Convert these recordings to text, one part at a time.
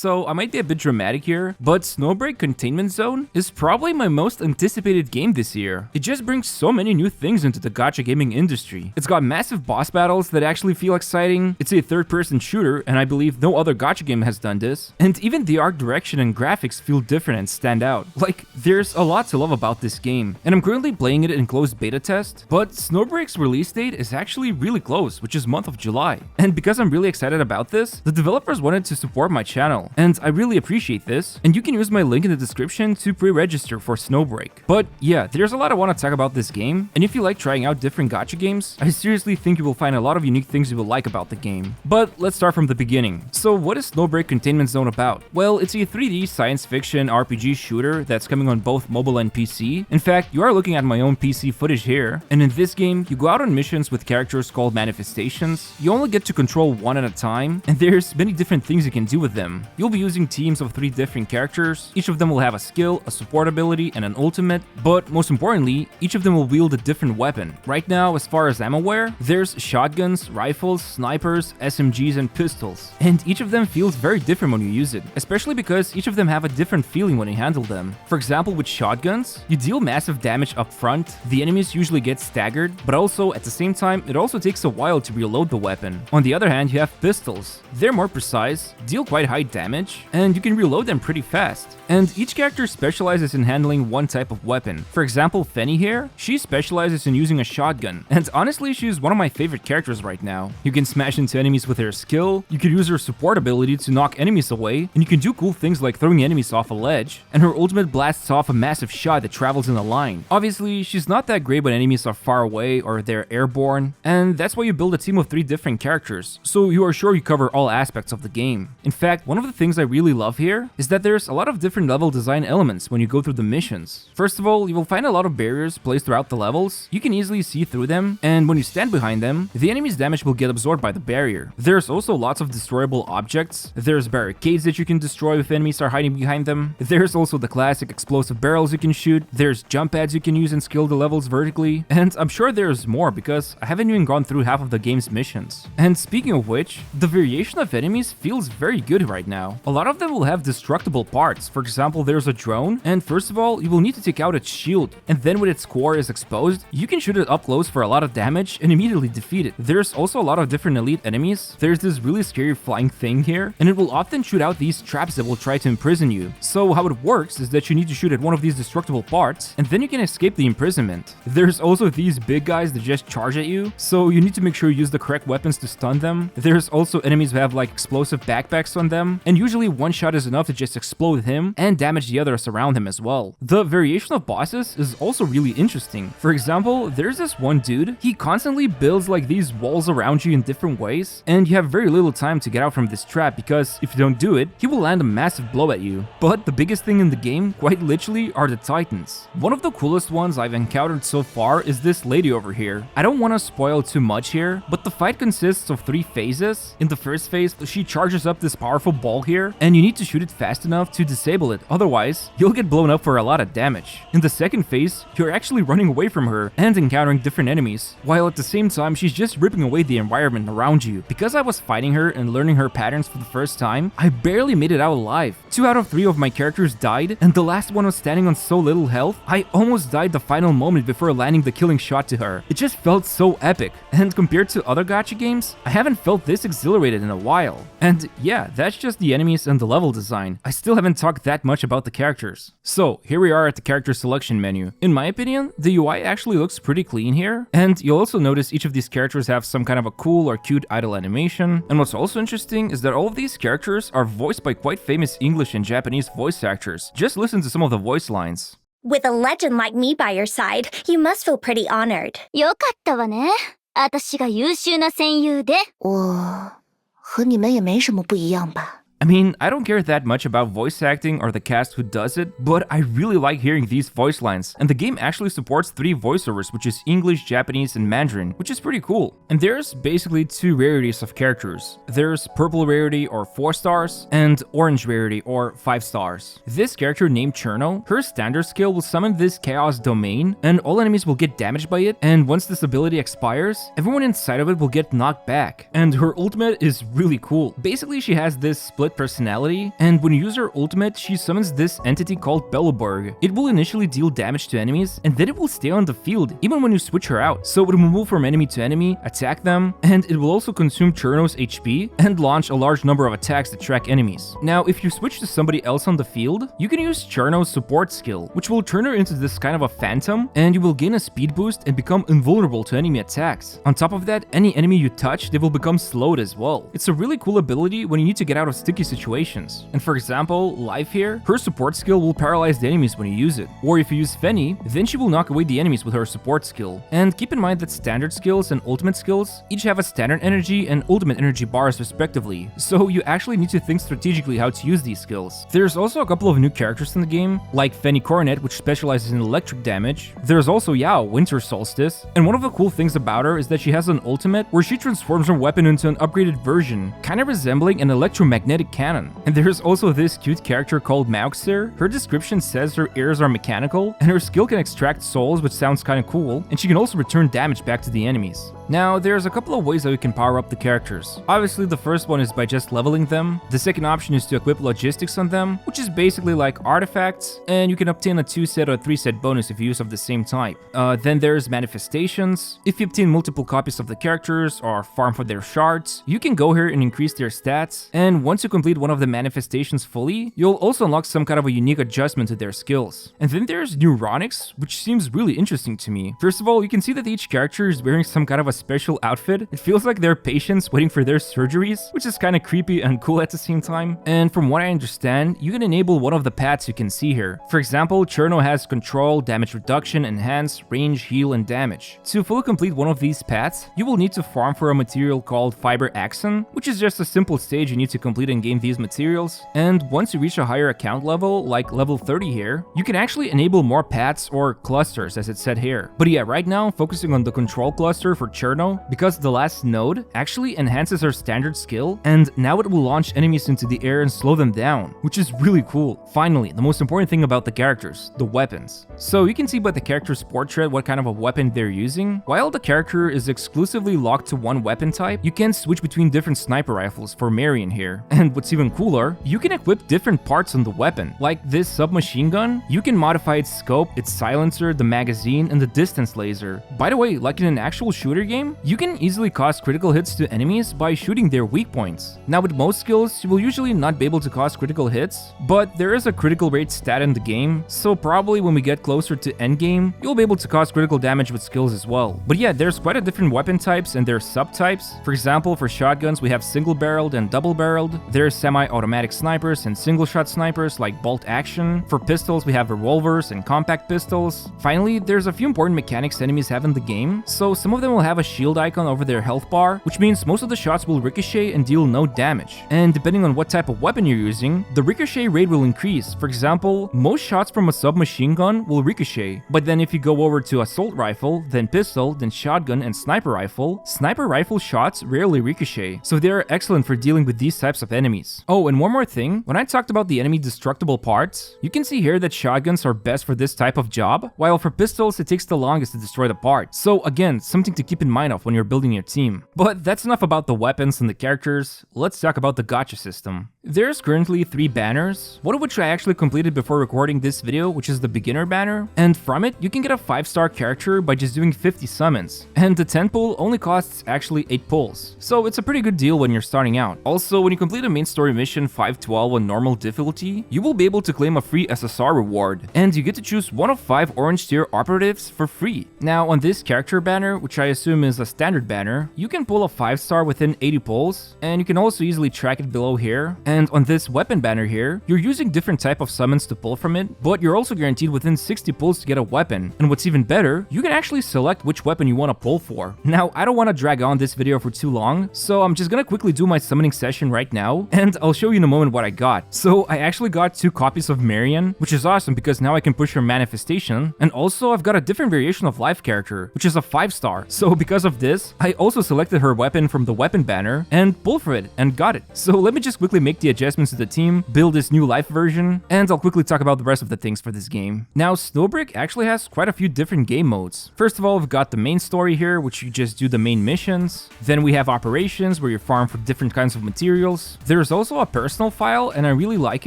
So I might be a bit dramatic here, but Snowbreak Containment Zone is probably my most anticipated game this year. It just brings so many new things into the gacha gaming industry. It's got massive boss battles that actually feel exciting, it's a third-person shooter, and I believe no other gacha game has done this, and even the art direction and graphics feel different and stand out. Like, there's a lot to love about this game, and I'm currently playing it in closed beta test, but Snowbreak's release date is actually really close, which is month of July. And because I'm really excited about this, the developers wanted to support my channel, and I really appreciate this, and you can use my link in the description to pre-register for Snowbreak. But yeah, there's a lot I want to talk about this game, and if you like trying out different gacha games, I seriously think you will find a lot of unique things you will like about the game. But let's start from the beginning. So what is Snowbreak Containment Zone about? Well, it's a 3D science fiction RPG shooter that's coming on both mobile and PC. In fact, you are looking at my own PC footage here, and in this game, you go out on missions with characters called manifestations. You only get to control one at a time, and there's many different things you can do with them. You'll be using teams of 3 different characters. Each of them will have a skill, a support ability, and an ultimate, but most importantly, each of them will wield a different weapon. Right now, as far as I'm aware, there's shotguns, rifles, snipers, SMGs, and pistols, and each of them feels very different when you use it, especially because each of them have a different feeling when you handle them. For example, with shotguns, you deal massive damage up front, the enemies usually get staggered, but also at the same time, it also takes a while to reload the weapon. On the other hand, you have pistols. They're more precise, deal quite high damage, and you can reload them pretty fast. And each character specializes in handling one type of weapon. For example, Fenny here, she specializes in using a shotgun, and honestly, she's one of my favorite characters right now. You can smash into enemies with her skill, you can use her support ability to knock enemies away, and you can do cool things like throwing enemies off a ledge, and her ultimate blasts off a massive shot that travels in a line. Obviously, she's not that great when enemies are far away or they're airborne, and that's why you build a team of 3 different characters, so you are sure you cover all aspects of the game. In fact, one of the things I really love here is that there's a lot of different level design elements when you go through the missions. First of all, you will find a lot of barriers placed throughout the levels. You can easily see through them, and when you stand behind them, the enemy's damage will get absorbed by the barrier. There's also lots of destroyable objects. There's barricades that you can destroy if enemies are hiding behind them. There's also the classic explosive barrels you can shoot. There's jump pads you can use and scale the levels vertically, and I'm sure there's more because I haven't even gone through half of the game's missions. And speaking of which, the variation of enemies feels very good right now. A lot of them will have destructible parts. For example, there's a drone, and first of all, you will need to take out its shield, and then when its core is exposed, you can shoot it up close for a lot of damage and immediately defeat it. There's also a lot of different elite enemies. There's this really scary flying thing here, and it will often shoot out these traps that will try to imprison you. So how it works is that you need to shoot at one of these destructible parts, and then you can escape the imprisonment. There's also these big guys that just charge at you, so you need to make sure you use the correct weapons to stun them. There's also enemies who have like explosive backpacks on them, and usually one shot is enough to just explode him and damage the others around him as well. The variation of bosses is also really interesting. For example, there's this one dude, he constantly builds like these walls around you in different ways, and you have very little time to get out from this trap because if you don't do it, he will land a massive blow at you. But the biggest thing in the game, quite literally, are the titans. One of the coolest ones I've encountered so far is this lady over here. I don't want to spoil too much here, but the fight consists of 3 phases. In the first phase, she charges up this powerful ball here, and you need to shoot it fast enough to disable it, otherwise, you'll get blown up for a lot of damage. In the second phase, you're actually running away from her and encountering different enemies, while at the same time, she's just ripping away the environment around you. Because I was fighting her and learning her patterns for the first time, I barely made it out alive. 2 out of 3 of my characters died, and the last one was standing on so little health, I almost died the final moment before landing the killing shot to her. It just felt so epic, and compared to other gacha games, I haven't felt this exhilarated in a while. And yeah, that's just the enemies and the level design. I still haven't talked that much about the characters. So here we are at the character selection menu. In my opinion, the UI actually looks pretty clean here, and you'll also notice each of these characters have some kind of a cool or cute idle animation. And what's also interesting is that all of these characters are voiced by quite famous English and Japanese voice actors. Just listen to some of the voice lines. With a legend like me by your side, you must feel pretty honored. よかったわね。私が優秀な戦友で。我和你们也没什么不一样吧。 I mean, I don't care that much about voice acting or the cast who does it, but I really like hearing these voice lines, and the game actually supports 3 voiceovers, which is English, Japanese, and Mandarin, which is pretty cool. And there's basically 2 rarities of characters. There's purple rarity or 4 stars, and orange rarity or 5 stars. This character named Cherno, her standard skill will summon this chaos domain, and all enemies will get damaged by it, and once this ability expires, everyone inside of it will get knocked back. And her ultimate is really cool. Basically, she has this split split personality, and when you use her ultimate, she summons this entity called Belleborg. It will initially deal damage to enemies, and then it will stay on the field, even when you switch her out. So it will move from enemy to enemy, attack them, and it will also consume Cherno's HP and launch a large number of attacks that track enemies. Now, if you switch to somebody else on the field, you can use Cherno's support skill, which will turn her into this kind of a phantom, and you will gain a speed boost and become invulnerable to enemy attacks. On top of that, any enemy you touch, they will become slowed as well. It's a really cool ability when you need to get out of sticky situations. And for example, Life here, her support skill will paralyze the enemies when you use it. Or if you use Fenny, then she will knock away the enemies with her support skill. And keep in mind that standard skills and ultimate skills each have a standard energy and ultimate energy bars respectively, so you actually need to think strategically how to use these skills. There's also a couple of new characters in the game, like Fenny Coronet, which specializes in electric damage. There's also Yao, Winter Solstice, and one of the cool things about her is that she has an ultimate where she transforms her weapon into an upgraded version, kind of resembling an electromagnetic cannon. And there's also this cute character called Mauxir. Her description says her ears are mechanical, and her skill can extract souls, which sounds kind of cool, and she can also return damage back to the enemies. Now, there's a couple of ways that we can power up the characters. Obviously, the first one is by just leveling them. The second option is to equip logistics on them, which is basically like artifacts, and you can obtain a 2-set or 3-set bonus if you use of the same type. Then there's manifestations. If you obtain multiple copies of the characters or farm for their shards, you can go here and increase their stats, and once you complete one of the manifestations fully, you'll also unlock some kind of a unique adjustment to their skills. And then there's Neuronics, which seems really interesting to me. First of all, you can see that each character is wearing some kind of a special outfit. It feels like they're patients waiting for their surgeries, which is kind of creepy and cool at the same time. And from what I understand, you can enable one of the paths you can see here. For example, Cherno has control, damage reduction, enhance, range, heal, and damage. To fully complete one of these paths, you will need to farm for a material called Fiber Axon, which is just a simple stage you need to complete and gain these materials. And once you reach a higher account level, like level 30 here, you can actually enable more paths or clusters as it said here. But yeah, right now, focusing on the control cluster for Cherno, because the last node actually enhances her standard skill, and now it will launch enemies into the air and slow them down, which is really cool. Finally, the most important thing about the characters, the weapons. So you can see by the character's portrait what kind of a weapon they're using. While the character is exclusively locked to one weapon type, you can switch between different sniper rifles for Marion here. And what's even cooler, you can equip different parts on the weapon. Like this submachine gun, you can modify its scope, its silencer, the magazine, and the distance laser. By the way, like in an actual shooter game, you can easily cause critical hits to enemies by shooting their weak points. Now with most skills, you will usually not be able to cause critical hits, but there is a critical rate stat in the game, so probably when we get closer to endgame, you'll be able to cause critical damage with skills as well. But yeah, there's quite a different weapon types and their subtypes. For example, for shotguns, we have single-barreled and double-barreled. There's semi-automatic snipers and single-shot snipers like bolt action. For pistols, we have revolvers and compact pistols. Finally, there's a few important mechanics enemies have in the game, so some of them will have a shield icon over their health bar, which means most of the shots will ricochet and deal no damage. And depending on what type of weapon you're using, the ricochet rate will increase. For example, most shots from a submachine gun will ricochet, but then if you go over to assault rifle, then pistol, then shotgun and sniper rifle shots rarely ricochet, so they are excellent for dealing with these types of enemies. Oh, and one more thing, when I talked about the enemy destructible parts, you can see here that shotguns are best for this type of job, while for pistols it takes the longest to destroy the part. So again, something to keep in mind of when you're building your team. But that's enough about the weapons and the characters, let's talk about the gacha system. There's currently 3 banners, one of which I actually completed before recording this video, which is the beginner banner, and from it you can get a 5-star character by just doing 50 summons, and the 10 pull only costs actually 8 pulls, so it's a pretty good deal when you're starting out. Also, when you complete a main story mission 512 on normal difficulty, you will be able to claim a free SSR reward, and you get to choose one of 5 orange tier operatives for free. Now on this character banner, which I assume is a standard banner, you can pull a 5-star within 80 pulls, and you can also easily track it below here. And on this weapon banner here, you're using different type of summons to pull from it, but you're also guaranteed within 60 pulls to get a weapon. And what's even better, you can actually select which weapon you want to pull for. Now, I don't want to drag on this video for too long, so I'm just gonna quickly do my summoning session right now, and I'll show you in a moment what I got. So I actually got 2 copies of Marion, which is awesome because now I can push her manifestation, and also I've got a different variation of life character, which is a 5-star. So because of this, I also selected her weapon from the weapon banner and pulled for it and got it. So let me just quickly make the adjustments to the team, build this new life version, and I'll quickly talk about the rest of the things for this game. Now, Snowbreak actually has quite a few different game modes. First of all, we've got the main story here, which you just do the main missions. Then we have operations, where you farm for different kinds of materials. There's also a personal file, and I really like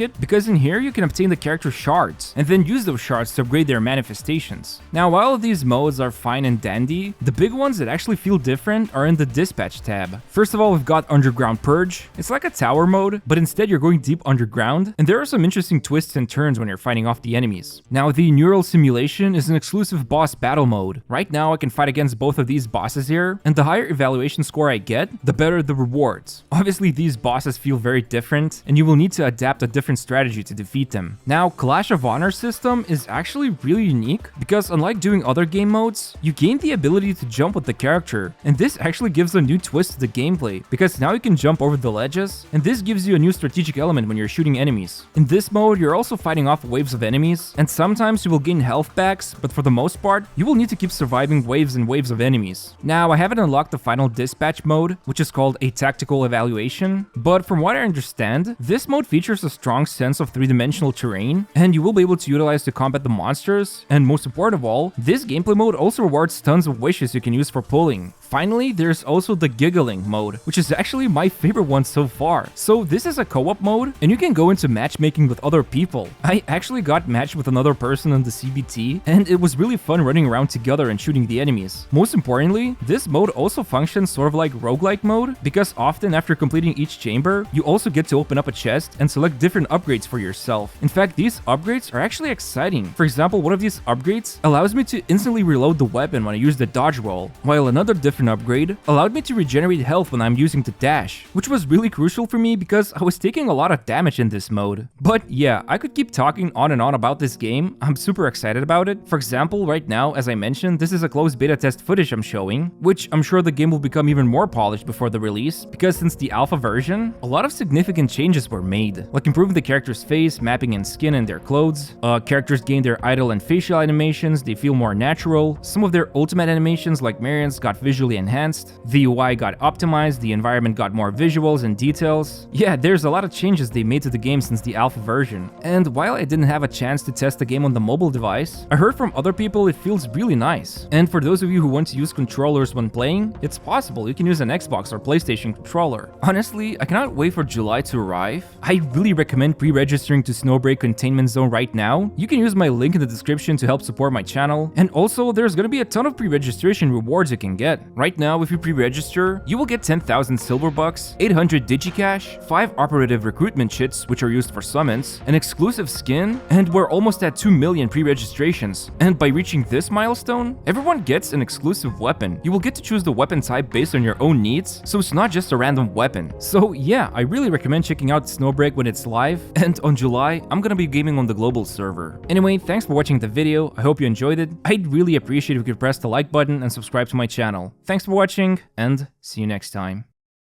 it, because in here you can obtain the character shards, and then use those shards to upgrade their manifestations. Now, while these modes are fine and dandy, the big ones that actually feel different are in the dispatch tab. First of all, we've got Underground Purge. It's like a tower mode, but instead you're going deep underground, and there are some interesting twists and turns when you're fighting off the enemies. Now, the Neural Simulation is an exclusive boss battle mode. Right now, I can fight against both of these bosses here, and the higher evaluation score I get, the better the rewards. Obviously, these bosses feel very different, and you will need to adapt a different strategy to defeat them. Now, Clash of Honor system is actually really unique, because unlike doing other game modes, you gain the ability to jump with the character, and this actually gives a new twist to the gameplay, because now you can jump over the ledges, and this gives you a new strategic element when you're shooting enemies. In this mode, you're also fighting off waves of enemies, and sometimes you will gain health packs, but for the most part, you will need to keep surviving waves and waves of enemies. Now, I haven't unlocked the final dispatch mode, which is called a tactical evaluation, but from what I understand, this mode features a strong sense of three-dimensional terrain, and you will be able to utilize to combat the monsters, and most important of all, this gameplay mode also rewards tons of wishes you can use for pulling. Finally, there's also the Giggling mode, which is actually my favorite one so far. So this is a co-op mode, and you can go into matchmaking with other people. I actually got matched with another person on the CBT, and it was really fun running around together and shooting the enemies. Most importantly, this mode also functions sort of like roguelike mode, because often after completing each chamber, you also get to open up a chest and select different upgrades for yourself. In fact, these upgrades are actually exciting. For example, one of these upgrades allows me to instantly reload the weapon when I use the dodge roll, while another different upgrade allowed me to regenerate health when I'm using the dash, which was really crucial for me because I was taking a lot of damage in this mode. But yeah, I could keep talking on and on about this game. I'm super excited about it. For example, right now, as I mentioned, this is a closed beta test footage I'm showing, which I'm sure the game will become even more polished before the release, because since the alpha version, a lot of significant changes were made, like improving the character's face, mapping in skin and their clothes. Characters gain their idle and facial animations, they feel more natural. Some of their ultimate animations, like Marion's, got visually enhanced. The UI got optimized, the environment got more visuals and details. Yeah, there's a lot of changes they made to the game since the alpha version. And while I didn't have a chance to test the game on the mobile device, I heard from other people it feels really nice. And for those of you who want to use controllers when playing, it's possible. You can use an Xbox or PlayStation controller. Honestly, I cannot wait for July to arrive. I really recommend pre-registering to Snowbreak Containment Zone right now. You can use my link in the description to help support my channel. And also, there's gonna be a ton of pre-registration rewards you can get. Right now, if you pre-register, you will get 10,000 silver bucks, 800 digicash, 5 operative recruitment chits, which are used for summons, an exclusive skin, and we're almost at 2 million pre-registrations. And by reaching this milestone, everyone gets an exclusive weapon. You will get to choose the weapon type based on your own needs, so it's not just a random weapon. So yeah, I really recommend checking out Snowbreak when it's live, and on July, I'm gonna be gaming on the global server. Anyway, thanks for watching the video, I hope you enjoyed it. I'd really appreciate if you could press the like button and subscribe to my channel. Thanks for watching, and see you next time.